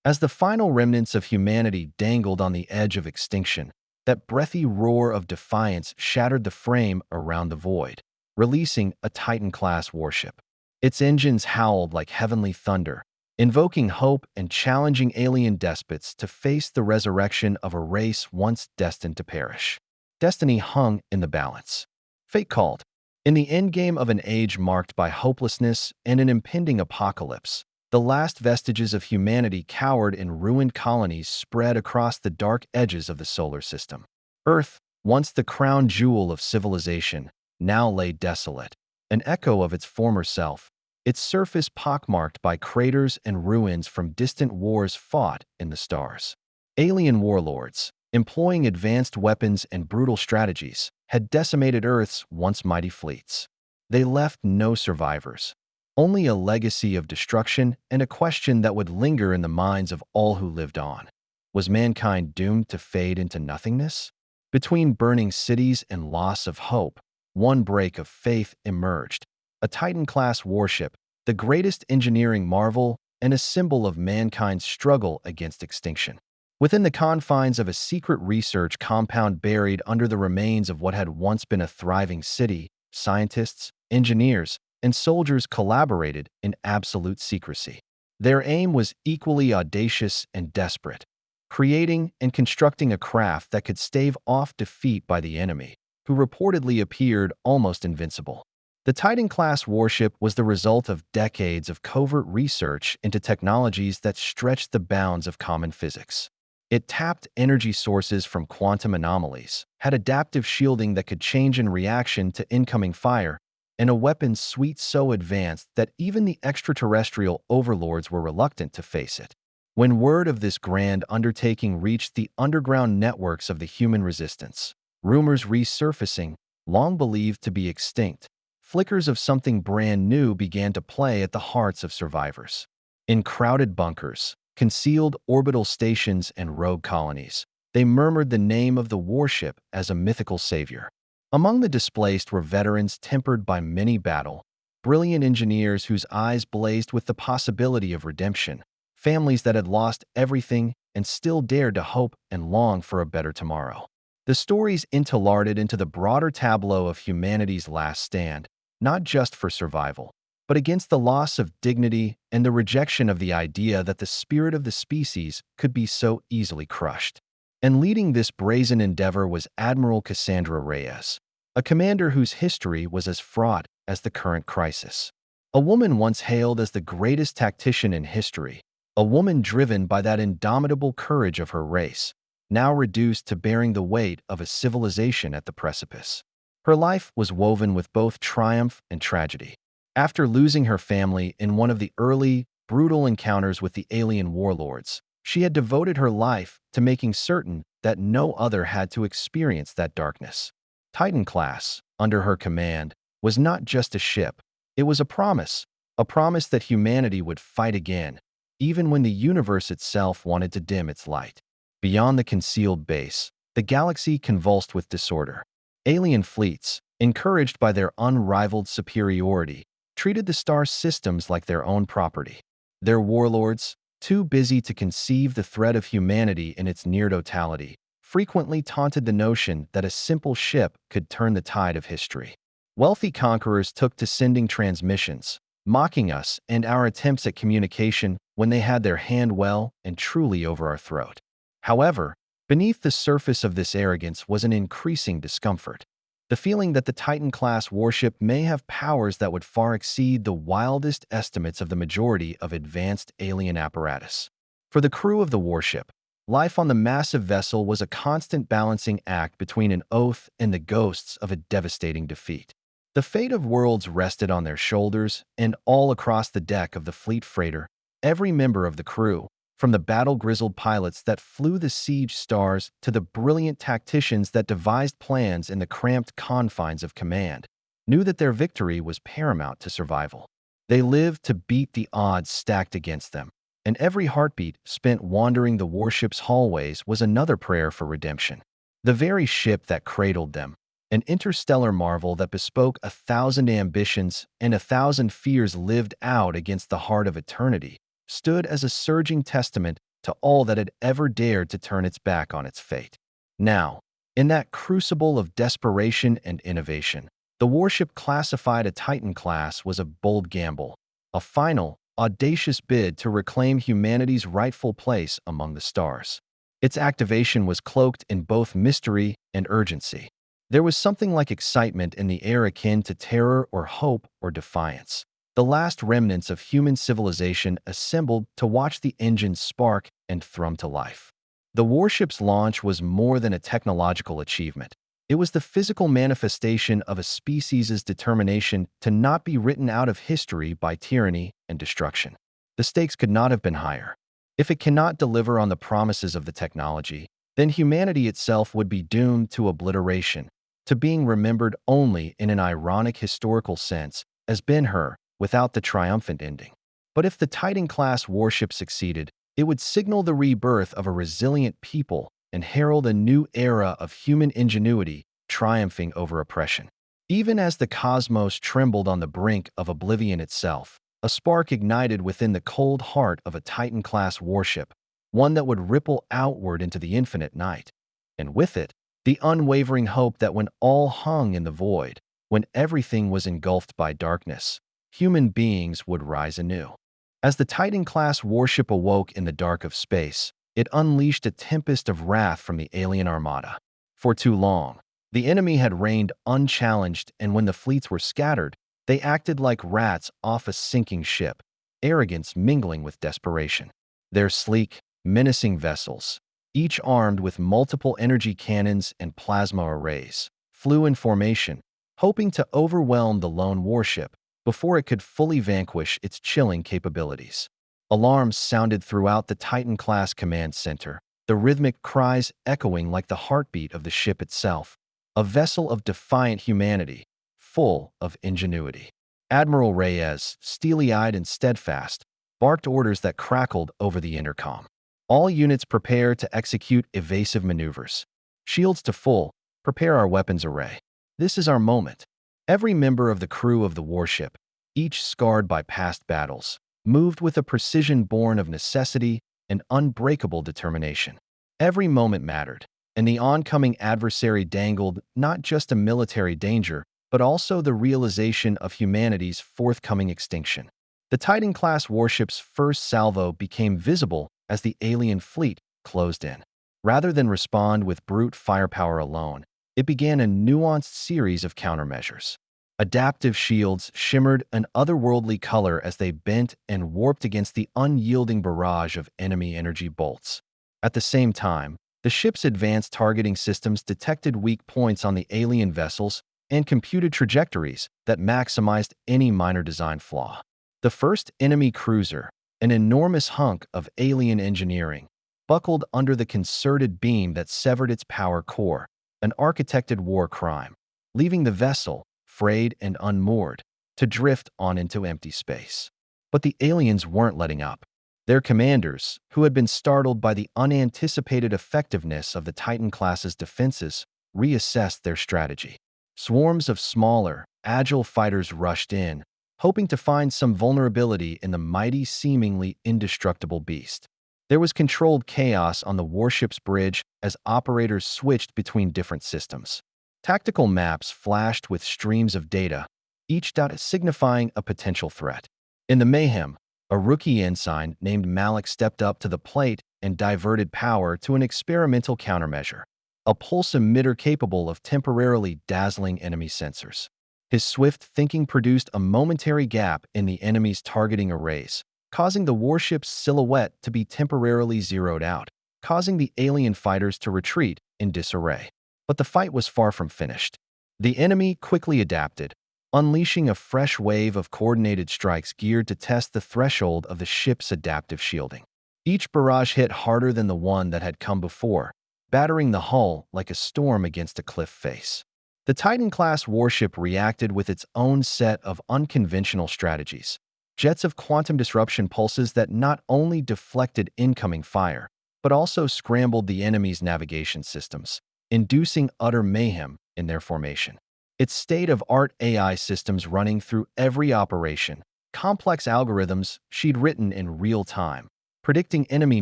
As the final remnants of humanity dangled on the edge of extinction, that breathy roar of defiance shattered the frame around the void, releasing a Titan-class warship. Its engines howled like heavenly thunder, invoking hope and challenging alien despots to face the resurrection of a race once destined to perish. Destiny hung in the balance. Fate called. In the endgame of an age marked by hopelessness and an impending apocalypse, the last vestiges of humanity cowered in ruined colonies spread across the dark edges of the solar system. Earth, once the crown jewel of civilization, now lay desolate, an echo of its former self, its surface pockmarked by craters and ruins from distant wars fought in the stars. Alien warlords, employing advanced weapons and brutal strategies, had decimated Earth's once mighty fleets. They left no survivors, only a legacy of destruction and a question that would linger in the minds of all who lived on. Was mankind doomed to fade into nothingness? Between burning cities and loss of hope, one break of faith emerged. A Titan-class warship, the greatest engineering marvel and a symbol of mankind's struggle against extinction. Within the confines of a secret research compound buried under the remains of what had once been a thriving city, scientists, engineers, and soldiers collaborated in absolute secrecy. Their aim was equally audacious and desperate, creating and constructing a craft that could stave off defeat by the enemy, who reportedly appeared almost invincible. The Titan-class warship was the result of decades of covert research into technologies that stretched the bounds of common physics. It tapped energy sources from quantum anomalies, had adaptive shielding that could change in reaction to incoming fire, and a weapons suite so advanced that even the extraterrestrial overlords were reluctant to face it. When word of this grand undertaking reached the underground networks of the human resistance, rumors resurfacing, long believed to be extinct, flickers of something brand new began to play at the hearts of survivors. In crowded bunkers, concealed orbital stations, and rogue colonies, they murmured the name of the warship as a mythical savior. Among the displaced were veterans tempered by many battle, brilliant engineers whose eyes blazed with the possibility of redemption, families that had lost everything and still dared to hope and long for a better tomorrow. The stories interlarded into the broader tableau of humanity's last stand, not just for survival, but against the loss of dignity and the rejection of the idea that the spirit of the species could be so easily crushed. And leading this brazen endeavor was Admiral Cassandra Reyes, a commander whose history was as fraught as the current crisis. A woman once hailed as the greatest tactician in history, a woman driven by that indomitable courage of her race, now reduced to bearing the weight of a civilization at the precipice. Her life was woven with both triumph and tragedy. After losing her family in one of the early, brutal encounters with the alien warlords, she had devoted her life to making certain that no other had to experience that darkness. Titan class, under her command, was not just a ship. It was a promise that humanity would fight again, even when the universe itself wanted to dim its light. Beyond the concealed base, the galaxy convulsed with disorder. Alien fleets, encouraged by their unrivaled superiority, treated the star systems like their own property. Their warlords, too busy to conceive the threat of humanity in its near totality, frequently taunted the notion that a simple ship could turn the tide of history. Wealthy conquerors took to sending transmissions, mocking us and our attempts at communication when they had their hand well and truly over our throat. However, beneath the surface of this arrogance was an increasing discomfort. The feeling that the Titan-class warship may have powers that would far exceed the wildest estimates of the majority of advanced alien apparatus. For the crew of the warship, life on the massive vessel was a constant balancing act between an oath and the ghosts of a devastating defeat. The fate of worlds rested on their shoulders, and all across the deck of the fleet freighter, every member of the crew, from the battle-grizzled pilots that flew the siege stars to the brilliant tacticians that devised plans in the cramped confines of command, knew that their victory was paramount to survival. They lived to beat the odds stacked against them, and every heartbeat spent wandering the warship's hallways was another prayer for redemption. The very ship that cradled them, an interstellar marvel that bespoke 1,000 ambitions and 1,000 fears lived out against the heart of eternity, stood as a surging testament to all that had ever dared to turn its back on its fate. Now, in that crucible of desperation and innovation, the warship classified a Titan class was a bold gamble, a final, audacious bid to reclaim humanity's rightful place among the stars. Its activation was cloaked in both mystery and urgency. There was something like excitement in the air akin to terror or hope or defiance. The last remnants of human civilization assembled to watch the engines spark and thrum to life. The warship's launch was more than a technological achievement. It was the physical manifestation of a species' determination to not be written out of history by tyranny and destruction. The stakes could not have been higher. If it cannot deliver on the promises of the technology, then humanity itself would be doomed to obliteration, to being remembered only in an ironic historical sense as Ben-Hur, without the triumphant ending. But if the Titan-class warship succeeded, it would signal the rebirth of a resilient people and herald a new era of human ingenuity triumphing over oppression. Even as the cosmos trembled on the brink of oblivion itself, a spark ignited within the cold heart of a Titan-class warship, one that would ripple outward into the infinite night. And with it, the unwavering hope that when all hung in the void, when everything was engulfed by darkness, human beings would rise anew. As the Titan-class warship awoke in the dark of space, it unleashed a tempest of wrath from the alien armada. For too long, the enemy had reigned unchallenged, and when the fleets were scattered, they acted like rats off a sinking ship, arrogance mingling with desperation. Their sleek, menacing vessels, each armed with multiple energy cannons and plasma arrays, flew in formation, hoping to overwhelm the lone warship before it could fully vanquish its chilling capabilities. Alarms sounded throughout the Titan-class command center, the rhythmic cries echoing like the heartbeat of the ship itself, a vessel of defiant humanity, full of ingenuity. Admiral Reyes, steely-eyed and steadfast, barked orders that crackled over the intercom. All units prepare to execute evasive maneuvers. Shields to full, prepare our weapons array. This is our moment. Every member of the crew of the warship, each scarred by past battles, moved with a precision born of necessity and unbreakable determination. Every moment mattered, and the oncoming adversary dangled not just a military danger, but also the realization of humanity's forthcoming extinction. The Titan-class warship's first salvo became visible as the alien fleet closed in. Rather than respond with brute firepower alone, it began a nuanced series of countermeasures. Adaptive shields shimmered an otherworldly color as they bent and warped against the unyielding barrage of enemy energy bolts. At the same time, the ship's advanced targeting systems detected weak points on the alien vessels and computed trajectories that maximized any minor design flaw. The first enemy cruiser, an enormous hunk of alien engineering, buckled under the concerted beam that severed its power core, an architected war crime, leaving the vessel, frayed and unmoored, to drift on into empty space. But the aliens weren't letting up. Their commanders, who had been startled by the unanticipated effectiveness of the Titan-class's defenses, reassessed their strategy. Swarms of smaller, agile fighters rushed in, hoping to find some vulnerability in the mighty, seemingly indestructible beast. There was controlled chaos on the warship's bridge as operators switched between different systems. Tactical maps flashed with streams of data, each dot signifying a potential threat. In the mayhem, a rookie ensign named Malik stepped up to the plate and diverted power to an experimental countermeasure, a pulse emitter capable of temporarily dazzling enemy sensors. His swift thinking produced a momentary gap in the enemy's targeting arrays, causing the warship's silhouette to be temporarily zeroed out, causing the alien fighters to retreat in disarray. But the fight was far from finished. The enemy quickly adapted, unleashing a fresh wave of coordinated strikes geared to test the threshold of the ship's adaptive shielding. Each barrage hit harder than the one that had come before, battering the hull like a storm against a cliff face. The Titan-class warship reacted with its own set of unconventional strategies, jets of quantum disruption pulses that not only deflected incoming fire, but also scrambled the enemy's navigation systems, inducing utter mayhem in their formation. Its state-of-art AI systems running through every operation, complex algorithms she'd written in real time, predicting enemy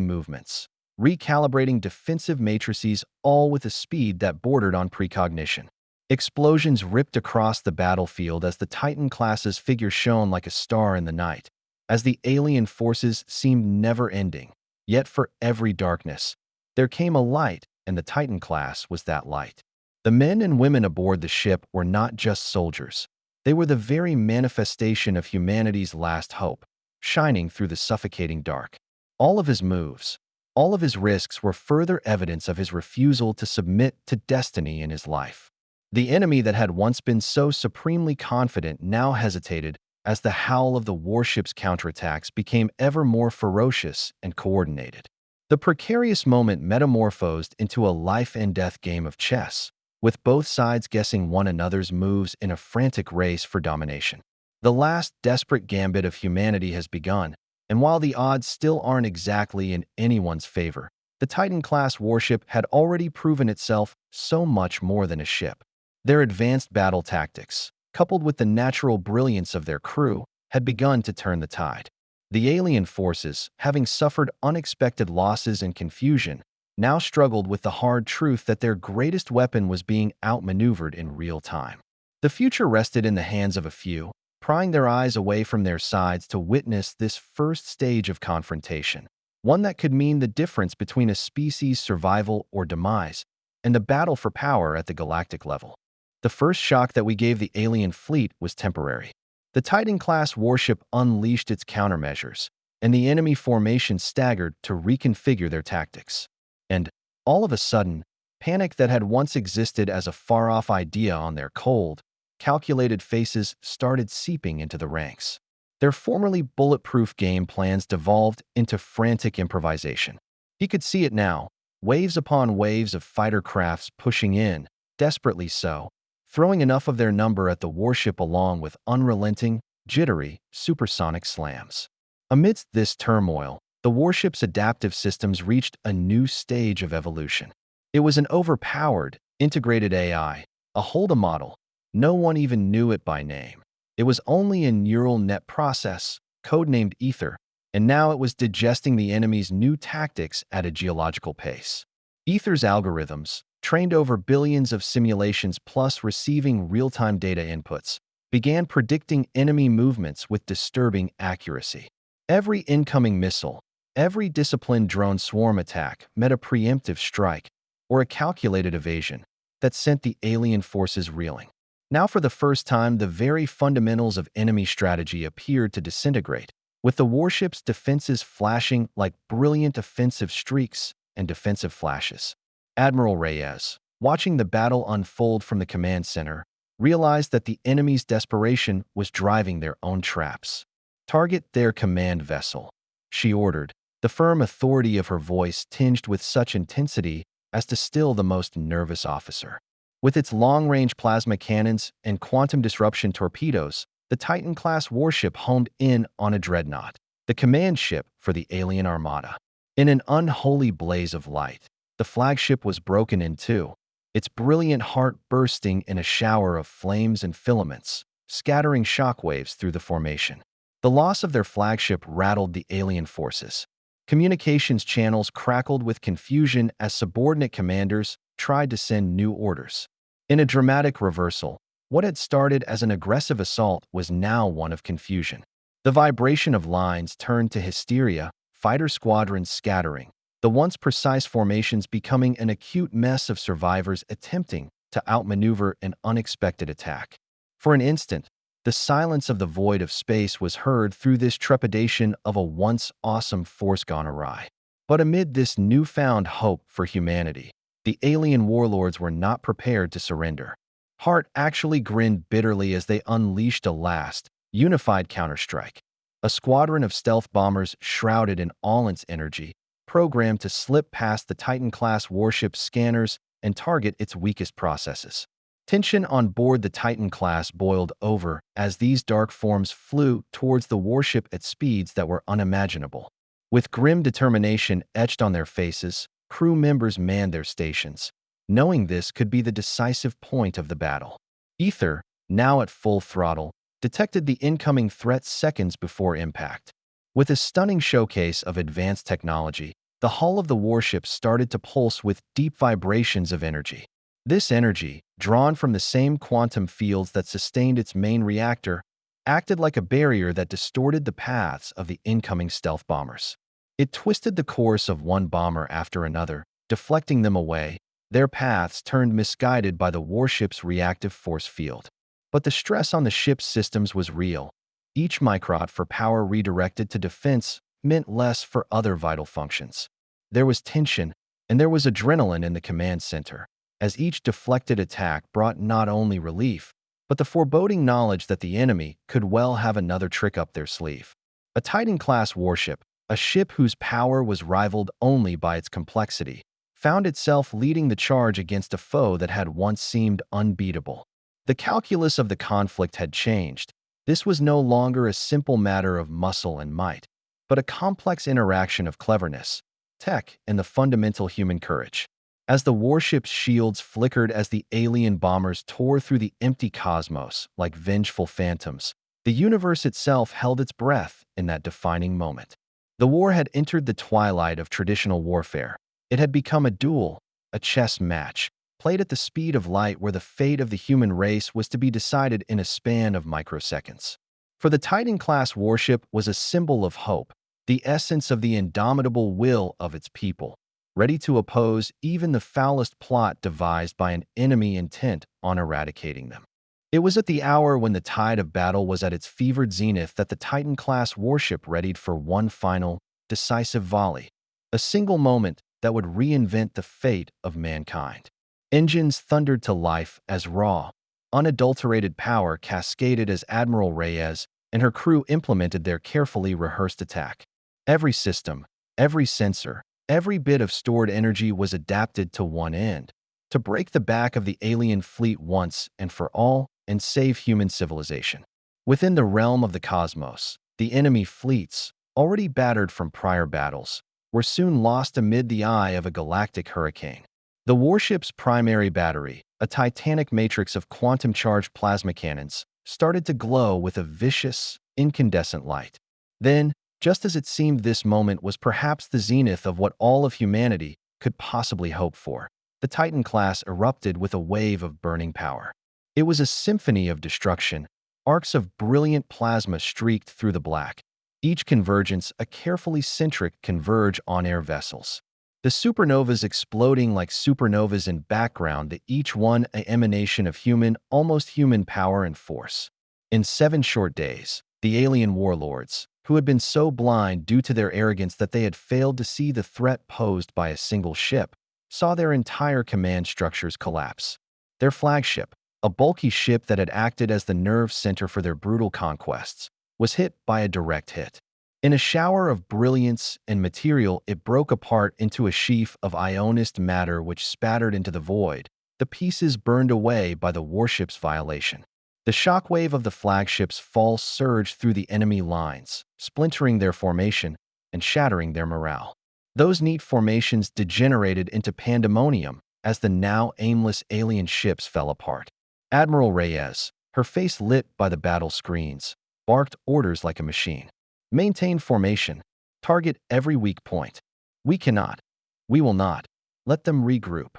movements, recalibrating defensive matrices, all with a speed that bordered on precognition. Explosions ripped across the battlefield as the Titan-class's figure shone like a star in the night, as the alien forces seemed never-ending. Yet for every darkness, there came a light, and the Titan-class was that light. The men and women aboard the ship were not just soldiers. They were the very manifestation of humanity's last hope, shining through the suffocating dark. All of his moves, all of his risks were further evidence of his refusal to submit to destiny in his life. The enemy that had once been so supremely confident now hesitated as the howl of the warship's counterattacks became ever more ferocious and coordinated. The precarious moment metamorphosed into a life-and-death game of chess, with both sides guessing one another's moves in a frantic race for domination. The last desperate gambit of humanity has begun, and while the odds still aren't exactly in anyone's favor, the Titan-class warship had already proven itself so much more than a ship. Their advanced battle tactics, coupled with the natural brilliance of their crew, had begun to turn the tide. The alien forces, having suffered unexpected losses and confusion, now struggled with the hard truth that their greatest weapon was being outmaneuvered in real time. The future rested in the hands of a few, prying their eyes away from their sides to witness this first stage of confrontation, one that could mean the difference between a species' survival or demise and the battle for power at the galactic level. The first shock that we gave the alien fleet was temporary. The Titan-class warship unleashed its countermeasures, and the enemy formation staggered to reconfigure their tactics. And, all of a sudden, panic that had once existed as a far-off idea on their cold, calculated faces started seeping into the ranks. Their formerly bulletproof game plans devolved into frantic improvisation. He could see it now, waves upon waves of fighter crafts pushing in, desperately so, throwing enough of their number at the warship along with unrelenting, jittery, supersonic slams. Amidst this turmoil, the warship's adaptive systems reached a new stage of evolution. It was an overpowered, integrated AI, a Holda model. No one even knew it by name. It was only a neural net process, codenamed Ether, and now it was digesting the enemy's new tactics at a geological pace. Ether's algorithms, trained over billions of simulations plus receiving real-time data inputs, began predicting enemy movements with disturbing accuracy. Every incoming missile, every disciplined drone swarm attack met a preemptive strike or a calculated evasion that sent the alien forces reeling. Now for the first time, the very fundamentals of enemy strategy appeared to disintegrate, with the warship's defenses flashing like brilliant offensive streaks and defensive flashes. Admiral Reyes, watching the battle unfold from the command center, realized that the enemy's desperation was driving their own traps. "Target their command vessel," she ordered, the firm authority of her voice tinged with such intensity as to still the most nervous officer. With its long-range plasma cannons and quantum disruption torpedoes, the Titan-class warship homed in on a dreadnought, the command ship for the alien armada. In an unholy blaze of light, the flagship was broken in two, its brilliant heart bursting in a shower of flames and filaments, scattering shockwaves through the formation. The loss of their flagship rattled the alien forces. Communications channels crackled with confusion as subordinate commanders tried to send new orders. In a dramatic reversal, what had started as an aggressive assault was now one of confusion. The vibration of lines turned to hysteria, fighter squadrons scattering, the once precise formations becoming an acute mess of survivors attempting to outmaneuver an unexpected attack. For an instant, the silence of the void of space was heard through this trepidation of a once awesome force gone awry. But amid this newfound hope for humanity, the alien warlords were not prepared to surrender. Hart actually grinned bitterly as they unleashed a last, unified counterstrike. A squadron of stealth bombers shrouded in all its energy, programmed to slip past the Titan-class warship's scanners and target its weakest processes. Tension on board the Titan-class boiled over as these dark forms flew towards the warship at speeds that were unimaginable. With grim determination etched on their faces, crew members manned their stations, knowing this could be the decisive point of the battle. Ether, now at full throttle, detected the incoming threat seconds before impact. With a stunning showcase of advanced technology, the hull of the warship started to pulse with deep vibrations of energy. This energy, drawn from the same quantum fields that sustained its main reactor, acted like a barrier that distorted the paths of the incoming stealth bombers. It twisted the course of one bomber after another, deflecting them away, their paths turned misguided by the warship's reactive force field. But the stress on the ship's systems was real. Each microt for power redirected to defense meant less for other vital functions. There was tension, and there was adrenaline in the command center, as each deflected attack brought not only relief, but the foreboding knowledge that the enemy could well have another trick up their sleeve. A Titan-class warship, a ship whose power was rivaled only by its complexity, found itself leading the charge against a foe that had once seemed unbeatable. The calculus of the conflict had changed. This was no longer a simple matter of muscle and might, but a complex interaction of cleverness, tech, and the fundamental human courage. As the warship's shields flickered as the alien bombers tore through the empty cosmos like vengeful phantoms, the universe itself held its breath in that defining moment. The war had entered the twilight of traditional warfare. It had become a duel, a chess match, played at the speed of light where the fate of the human race was to be decided in a span of microseconds. For the Titan-class warship was a symbol of hope, the essence of the indomitable will of its people, ready to oppose even the foulest plot devised by an enemy intent on eradicating them. It was at the hour when the tide of battle was at its fevered zenith that the Titan-class warship readied for one final, decisive volley, a single moment that would reinvent the fate of mankind. Engines thundered to life as raw, unadulterated power cascaded as Admiral Reyes and her crew implemented their carefully rehearsed attack. Every system, every sensor, every bit of stored energy was adapted to one end: to break the back of the alien fleet once and for all and save human civilization. Within the realm of the cosmos, the enemy fleets, already battered from prior battles, were soon lost amid the eye of a galactic hurricane. The warship's primary battery, a titanic matrix of quantum-charged plasma cannons, started to glow with a vicious, incandescent light. Then, just as it seemed this moment was perhaps the zenith of what all of humanity could possibly hope for, the Titan class erupted with a wave of burning power. It was a symphony of destruction. Arcs of brilliant plasma streaked through the black, each convergence a carefully centric converge on-air vessels. The supernovas exploding like supernovas in background, each one an emanation of human, almost human power and force. In 7 short days, the alien warlords, who had been so blind due to their arrogance that they had failed to see the threat posed by a single ship, saw their entire command structures collapse. Their flagship, a bulky ship that had acted as the nerve center for their brutal conquests, was hit by a direct hit. In a shower of brilliance and material, it broke apart into a sheaf of ionized matter which spattered into the void, the pieces burned away by the warship's violation. The shockwave of the flagship's fall surged through the enemy lines, splintering their formation and shattering their morale. Those neat formations degenerated into pandemonium as the now aimless alien ships fell apart. Admiral Reyes, her face lit by the battle screens, barked orders like a machine. Maintain formation. Target every weak point. We cannot. We will not. Let them regroup.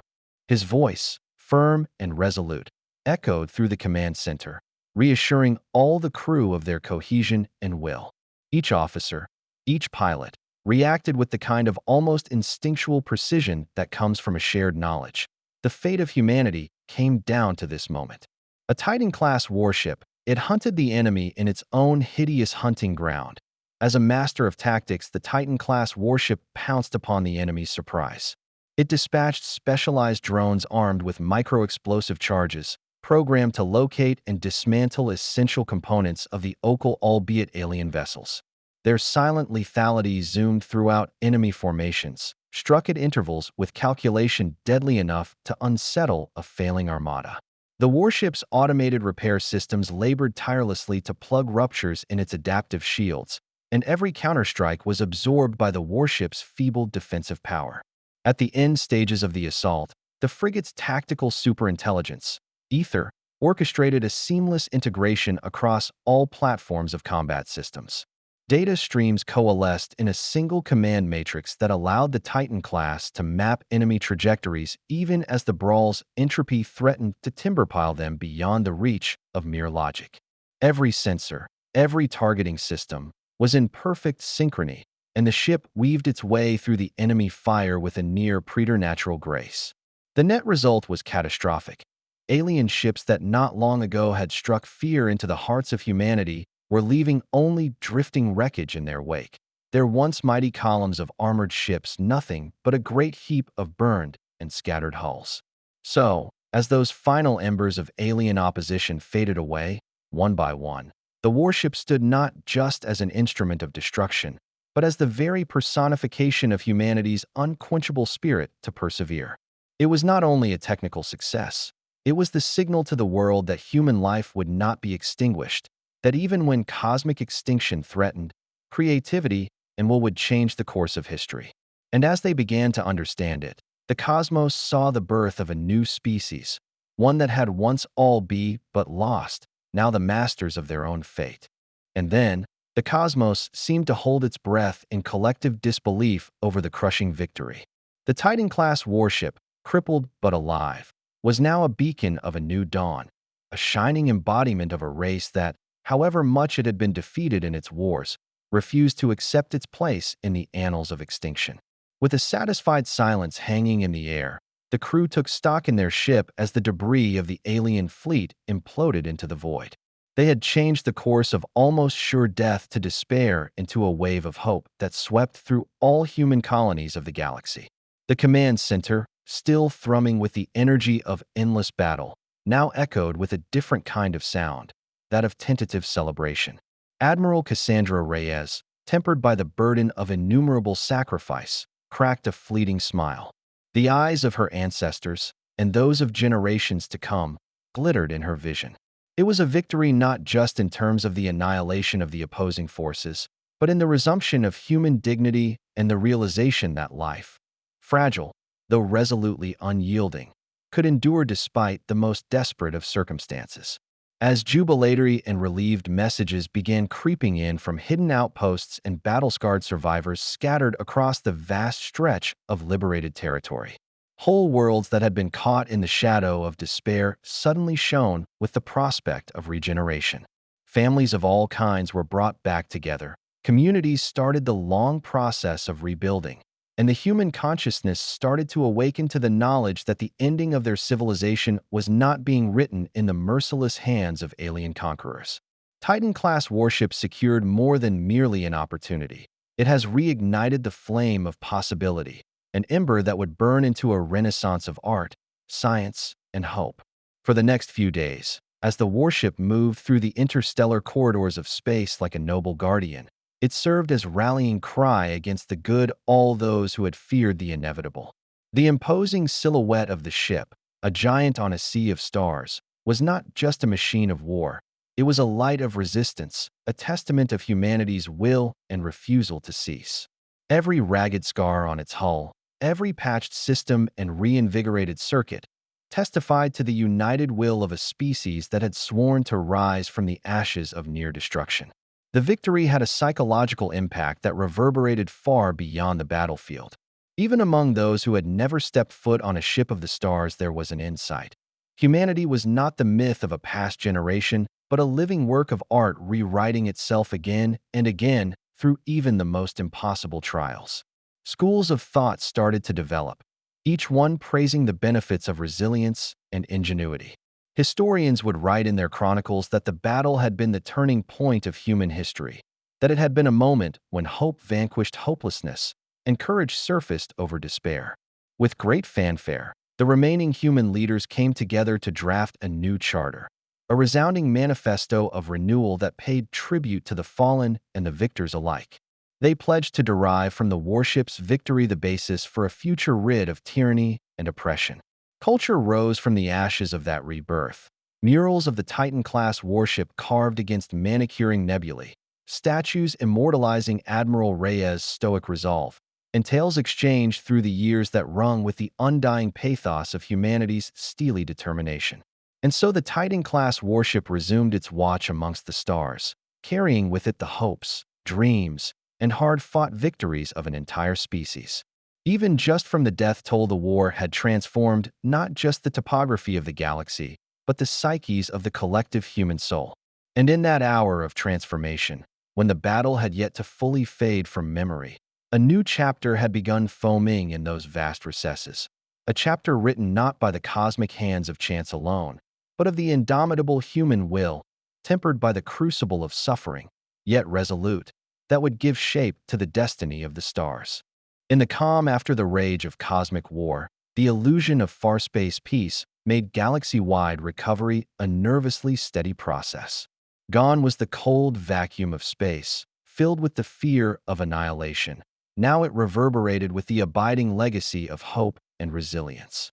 His voice, firm and resolute, echoed through the command center, reassuring all the crew of their cohesion and will. Each officer, each pilot, reacted with the kind of almost instinctual precision that comes from a shared knowledge. The fate of humanity came down to this moment. A Titan-class warship, it hunted the enemy in its own hideous hunting ground. As a master of tactics, the Titan-class warship pounced upon the enemy's surprise. It dispatched specialized drones armed with micro-explosive charges, programmed to locate and dismantle essential components of the Okal, albeit alien vessels. Their silent lethality zoomed throughout enemy formations, struck at intervals with calculation deadly enough to unsettle a failing armada. The warship's automated repair systems labored tirelessly to plug ruptures in its adaptive shields, and every counterstrike was absorbed by the warship's feeble defensive power. At the end stages of the assault, the frigate's tactical superintelligence, Ether, orchestrated a seamless integration across all platforms of combat systems. Data streams coalesced in a single command matrix that allowed the Titan class to map enemy trajectories even as the brawl's entropy threatened to timberpile them beyond the reach of mere logic. Every sensor, every targeting system, was in perfect synchrony, and the ship weaved its way through the enemy fire with a near preternatural grace. The net result was catastrophic. Alien ships that not long ago had struck fear into the hearts of humanity were leaving only drifting wreckage in their wake. Their once mighty columns of armored ships nothing but a great heap of burned and scattered hulls. So, as those final embers of alien opposition faded away, one by one, the warship stood not just as an instrument of destruction, but as the very personification of humanity's unquenchable spirit to persevere. It was not only a technical success, it was the signal to the world that human life would not be extinguished, that even when cosmic extinction threatened, creativity and will would change the course of history. And as they began to understand it, the cosmos saw the birth of a new species, one that had once all be but lost, now the masters of their own fate. And then, the cosmos seemed to hold its breath in collective disbelief over the crushing victory. The Titan-class warship, crippled but alive, was now a beacon of a new dawn, a shining embodiment of a race that, however much it had been defeated in its wars, refused to accept its place in the annals of extinction. With a satisfied silence hanging in the air, the crew took stock in their ship as the debris of the alien fleet imploded into the void. They had changed the course of almost sure death to despair into a wave of hope that swept through all human colonies of the galaxy. The command center, still thrumming with the energy of endless battle, now echoed with a different kind of sound, that of tentative celebration. Admiral Cassandra Reyes, tempered by the burden of innumerable sacrifice, cracked a fleeting smile. The eyes of her ancestors, and those of generations to come, glittered in her vision. It was a victory not just in terms of the annihilation of the opposing forces, but in the resumption of human dignity and the realization that life, fragile, though resolutely unyielding, could endure despite the most desperate of circumstances. As jubilatory and relieved messages began creeping in from hidden outposts and battle-scarred survivors scattered across the vast stretch of liberated territory, whole worlds that had been caught in the shadow of despair suddenly shone with the prospect of regeneration. Families of all kinds were brought back together. Communities started the long process of rebuilding, and the human consciousness started to awaken to the knowledge that the ending of their civilization was not being written in the merciless hands of alien conquerors. Titan-class warships secured more than merely an opportunity. It has reignited the flame of possibility, an ember that would burn into a renaissance of art, science, and hope. For the next few days, as the warship moved through the interstellar corridors of space like a noble guardian, it served as rallying cry against the good all those who had feared the inevitable. The imposing silhouette of the ship, a giant on a sea of stars, was not just a machine of war. It was a light of resistance, a testament of humanity's will and refusal to cease. Every ragged scar on its hull, every patched system and reinvigorated circuit, testified to the united will of a species that had sworn to rise from the ashes of near destruction. The victory had a psychological impact that reverberated far beyond the battlefield. Even among those who had never stepped foot on a ship of the stars, there was an insight. Humanity was not the myth of a past generation, but a living work of art rewriting itself again and again through even the most impossible trials. Schools of thought started to develop, each one praising the benefits of resilience and ingenuity. Historians would write in their chronicles that the battle had been the turning point of human history, that it had been a moment when hope vanquished hopelessness and courage surfaced over despair. With great fanfare, the remaining human leaders came together to draft a new charter, a resounding manifesto of renewal that paid tribute to the fallen and the victors alike. They pledged to derive from the warship's victory the basis for a future rid of tyranny and oppression. Culture rose from the ashes of that rebirth. Murals of the Titan-class warship carved against manicuring nebulae, statues immortalizing Admiral Reyes' stoic resolve, and tales exchanged through the years that rung with the undying pathos of humanity's steely determination. And so the Titan-class warship resumed its watch amongst the stars, carrying with it the hopes, dreams, and hard-fought victories of an entire species. Even just from the death toll, the war had transformed not just the topography of the galaxy, but the psyches of the collective human soul. And in that hour of transformation, when the battle had yet to fully fade from memory, a new chapter had begun foaming in those vast recesses. A chapter written not by the cosmic hands of chance alone, but of the indomitable human will, tempered by the crucible of suffering, yet resolute, that would give shape to the destiny of the stars. In the calm after the rage of cosmic war, the illusion of far space peace made galaxy-wide recovery a nervously steady process. Gone was the cold vacuum of space, filled with the fear of annihilation. Now it reverberated with the abiding legacy of hope and resilience.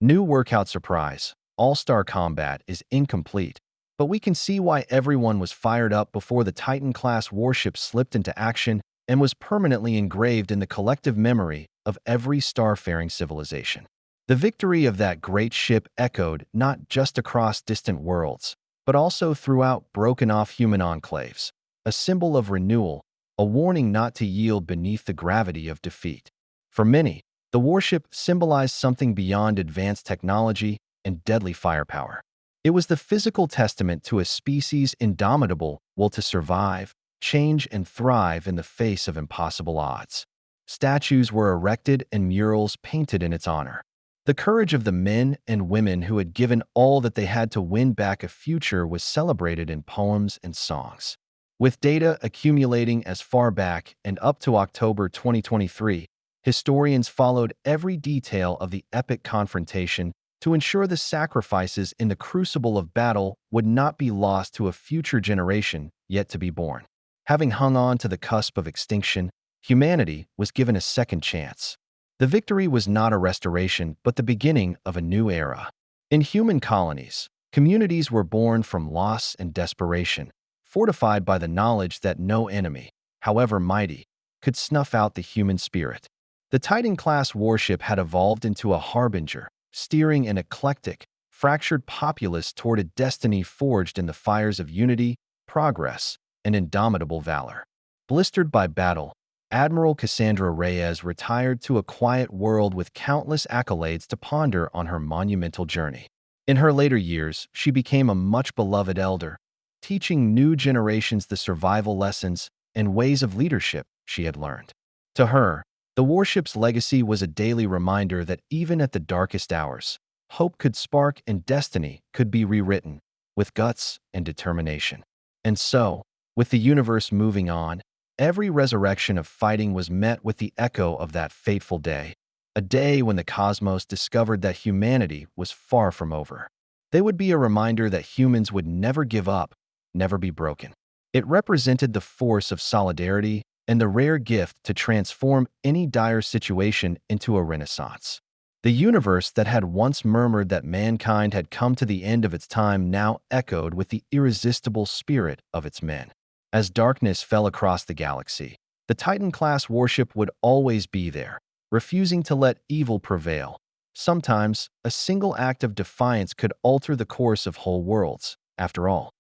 New workout surprise, all-star combat is incomplete, but we can see why everyone was fired up before the Titan-class warship slipped into action and was permanently engraved in the collective memory of every starfaring civilization. The victory of that great ship echoed not just across distant worlds, but also throughout broken-off human enclaves, a symbol of renewal, a warning not to yield beneath the gravity of defeat. For many, the warship symbolized something beyond advanced technology and deadly firepower. It was the physical testament to a species' indomitable will to survive, change, and thrive in the face of impossible odds. Statues were erected and murals painted in its honor. The courage of the men and women who had given all that they had to win back a future was celebrated in poems and songs. With data accumulating as far back and up to October 2023, historians followed every detail of the epic confrontation to ensure the sacrifices in the crucible of battle would not be lost to a future generation yet to be born. Having hung on to the cusp of extinction, humanity was given a second chance. The victory was not a restoration, but the beginning of a new era. In human colonies, communities were born from loss and desperation, fortified by the knowledge that no enemy, however mighty, could snuff out the human spirit. The Titan-class warship had evolved into a harbinger, steering an eclectic, fractured populace toward a destiny forged in the fires of unity, progress, and indomitable valor. Blistered by battle, Admiral Cassandra Reyes retired to a quiet world with countless accolades to ponder on her monumental journey. In her later years, she became a much-beloved elder, teaching new generations the survival lessons and ways of leadership she had learned. To her, the warship's legacy was a daily reminder that even at the darkest hours, hope could spark and destiny could be rewritten with guts and determination. And so, with the universe moving on, every resurrection of fighting was met with the echo of that fateful day, a day when the cosmos discovered that humanity was far from over. They would be a reminder that humans would never give up, never be broken. It represented the force of solidarity and the rare gift to transform any dire situation into a renaissance. The universe that had once murmured that mankind had come to the end of its time now echoed with the irresistible spirit of its men. As darkness fell across the galaxy, the Titan-class warship would always be there, refusing to let evil prevail. Sometimes, a single act of defiance could alter the course of whole worlds. After all,